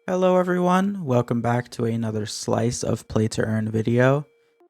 Hello everyone, welcome back to another slice of play to earn video.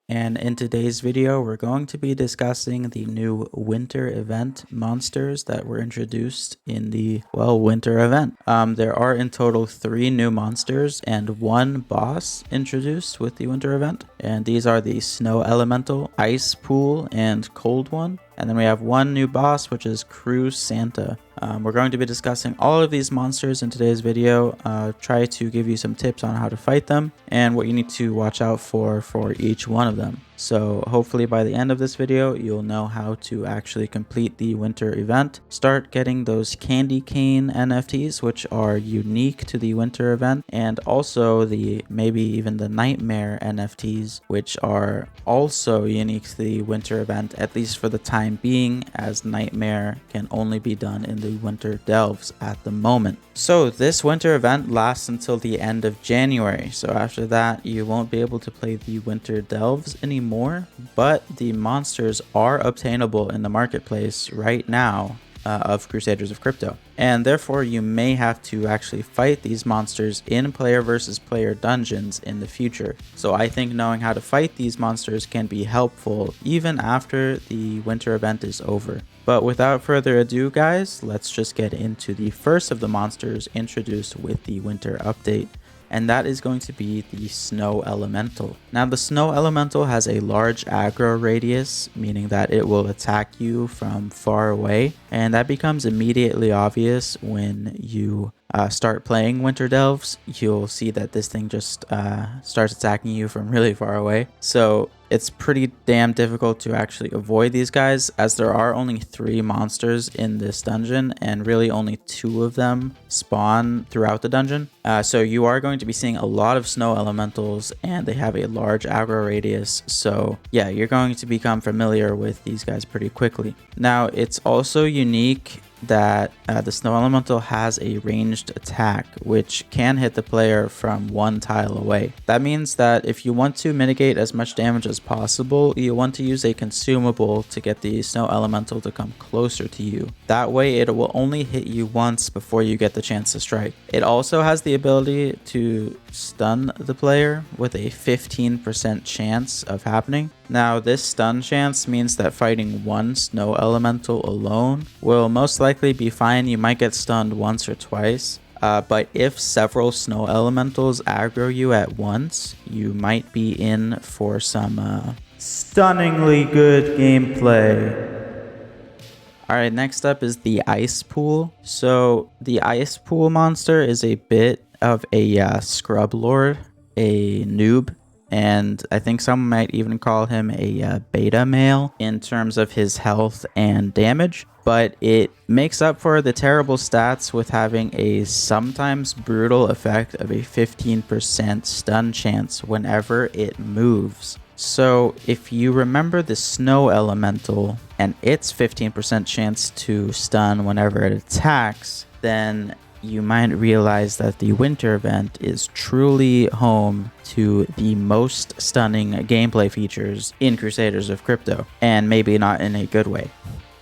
And in today's video, we're going to be discussing the new winter event monsters that were introduced in the, winter event. There are in total 3 new monsters and 1 boss introduced with the winter event. And these are the Snow Elemental, Ice Pool, and Cold One. And then we have 1 new boss, which is CruSanta. We're going to be discussing all of these monsters in today's video, try to give you some tips on how to fight them and what you need to watch out for each one of them. So hopefully by the end of this video, you'll know how to actually complete the winter event. Start getting those candy cane NFTs, which are unique to the winter event, and also maybe even the nightmare NFTs, which are also unique to the winter event, at least for the time being, as nightmare can only be done in the winter delves at the moment. So this winter event lasts until the end of January. So after that, you won't be able to play the winter delves anymore, but the monsters are obtainable in the marketplace right now of Crusaders of Crypto. And therefore, you may have to actually fight these monsters in player versus player dungeons in the future. So I think knowing how to fight these monsters can be helpful even after the winter event is over. But without further ado, guys, let's just get into the first of the monsters introduced with the winter update. And that is going to be the Snow Elemental. Now, the Snow Elemental has a large aggro radius, meaning that it will attack you from far away, and that becomes immediately obvious when you start playing Winter Delves. You'll see that this thing just starts attacking you from really far away. So it's pretty damn difficult to actually avoid these guys, as there are only 3 monsters in this dungeon and really only 2 of them spawn throughout the dungeon. So you are going to be seeing a lot of snow elementals, and they have a large aggro radius. So yeah, you're going to become familiar with these guys pretty quickly. Now, it's also unique that the Snow Elemental has a ranged attack, which can hit the player from 1 tile away. That means that if you want to mitigate as much damage as possible, you want to use a consumable to get the Snow Elemental to come closer to you. That way, it will only hit you once before you get the chance to strike. It also has the ability to stun the player with a 15% chance of happening. Now, this stun chance means that fighting 1 Snow Elemental alone will most likely be fine. You might get stunned once or twice, but if several Snow Elementals aggro you at once, you might be in for some stunningly good gameplay. Alright, next up is the Ice Pool. So the Ice Pool monster is a bit of a scrub lord, a noob, and I think some might even call him a beta male in terms of his health and damage. But it makes up for the terrible stats with having a sometimes brutal effect of a 15% stun chance whenever it moves. So if you remember the Snow Elemental and its 15% chance to stun whenever it attacks, then you might realize that the winter event is truly home to the most stunning gameplay features in Crusaders of Crypto, and maybe not in a good way.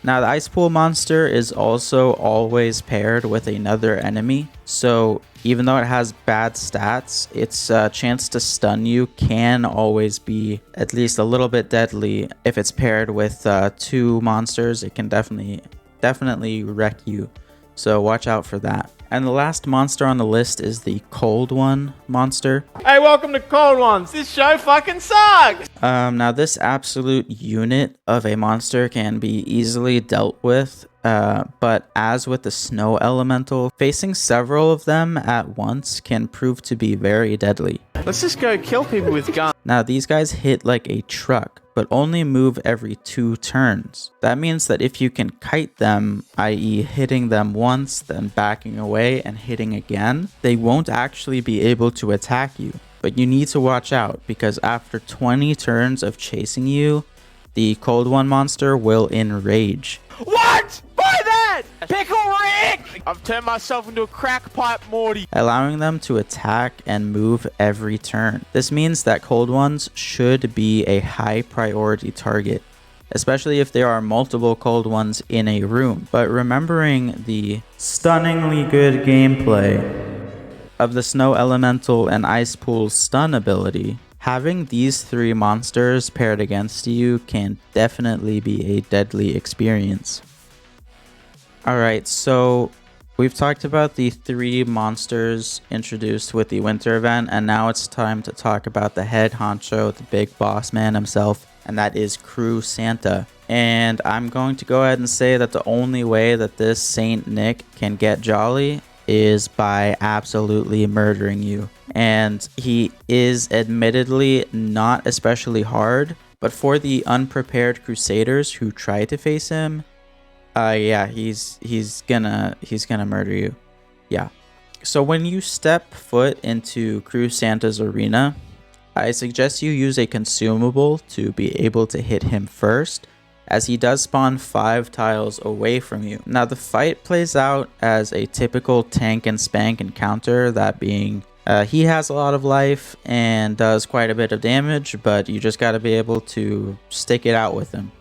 Now, the Ice Pool monster is also always paired with another enemy, so even though it has bad stats, its chance to stun you can always be at least a little bit deadly. If it's paired with 2 monsters, it can definitely wreck you, so watch out for that. And the last monster on the list is the Cold One monster. Hey, welcome to Cold Ones. This show fucking sucks. Now this absolute unit of a monster can be easily dealt with, but as with the Snow Elemental, facing several of them at once can prove to be very deadly. Let's just go kill people with guns. Now these guys hit like a truck, but only move every 2 turns. That means that if you can kite them, i.e. hitting them once, then backing away and hitting again, they won't actually be able to attack you. But you need to watch out, because after 20 turns of chasing you, the Cold One monster will enrage. What? Buy that! Pickle Rick! I've turned myself into a crack pipe Morty. Allowing them to attack and move every turn. This means that Cold Ones should be a high priority target, especially if there are multiple Cold Ones in a room. But remembering the stunningly good gameplay, of the Snow Elemental and Ice Pool's stun ability, having these three monsters paired against you can definitely be a deadly experience. Alright, so we've talked about the three monsters introduced with the winter event, and now it's time to talk about the head honcho, the big boss man himself, and that is CruSanta. And I'm going to go ahead and say that the only way that this Saint Nick can get jolly is by absolutely murdering you. And he is admittedly not especially hard, but for the unprepared Crusaders who try to face him, yeah, he's gonna murder you. Yeah. So when you step foot into CruSanta's arena, I suggest you use a consumable to be able to hit him first, as he does spawn 5 tiles away from you. Now the fight plays out as a typical tank and spank encounter, that being he has a lot of life and does quite a bit of damage, but you just gotta be able to stick it out with him.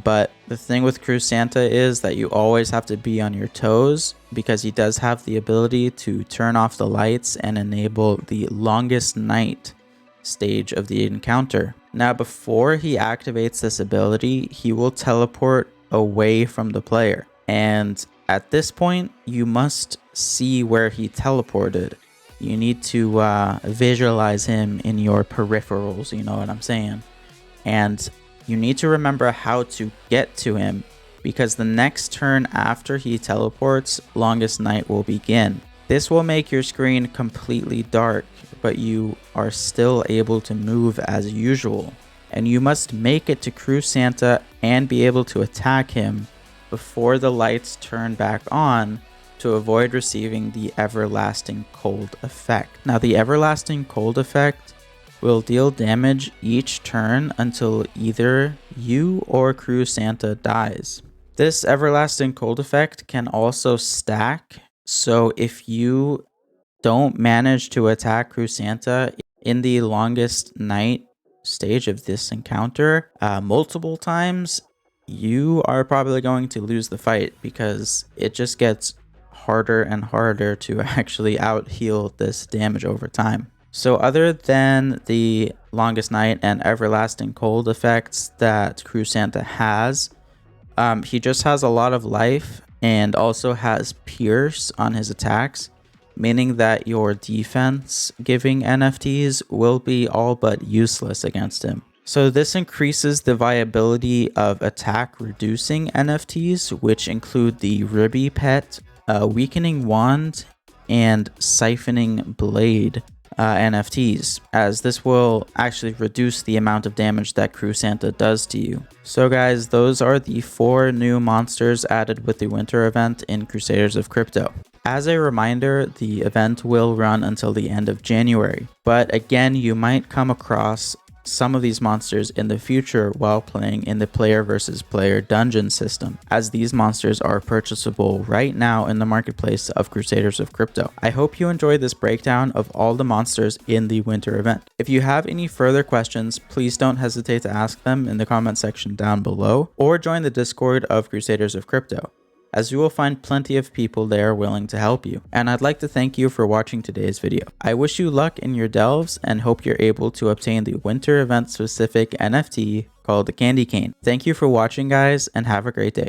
But the thing with CruSanta is that you always have to be on your toes, because he does have the ability to turn off the lights and enable the longest night stage of the encounter. Now before he activates this ability, he will teleport away from the player, and at this point you must see where he teleported. You need to visualize him in your peripherals, you know what I'm saying? And you need to remember how to get to him, because the next turn after he teleports, longest night will begin. This will make your screen completely dark, but you are still able to move as usual. And you must make it to CruSanta and be able to attack him before the lights turn back on, to avoid receiving the Everlasting Cold effect. Now the Everlasting Cold effect will deal damage each turn until either you or CruSanta dies. This Everlasting Cold effect can also stack, so if you don't manage to attack CruSanta in the longest night stage of this encounter multiple times, you are probably going to lose the fight, because it just gets harder and harder to actually out heal this damage over time. So other than the longest night and everlasting cold effects that CruSanta has, he just has a lot of life and also has pierce on his attacks, meaning that your defense giving NFTs will be all but useless against him. So this increases the viability of attack reducing NFTs, which include the Ribby Pet, Weakening Wand, and Siphoning Blade NFTs, as this will actually reduce the amount of damage that CruSanta does to you. So guys, those are the 4 new monsters added with the winter event in Crusaders of Crypto. As a reminder, the event will run until the end of January, but again, you might come across some of these monsters in the future while playing in the player versus player dungeon system, as these monsters are purchasable right now in the marketplace of Crusaders of Crypto. I hope you enjoyed this breakdown of all the monsters in the winter event. If you have any further questions, please don't hesitate to ask them in the comment section down below, or join the Discord of Crusaders of Crypto, as you will find plenty of people there willing to help you. And I'd like to thank you for watching today's video. I wish you luck in your delves and hope you're able to obtain the winter event specific NFT called the Candy Cane. Thank you for watching guys, and have a great day.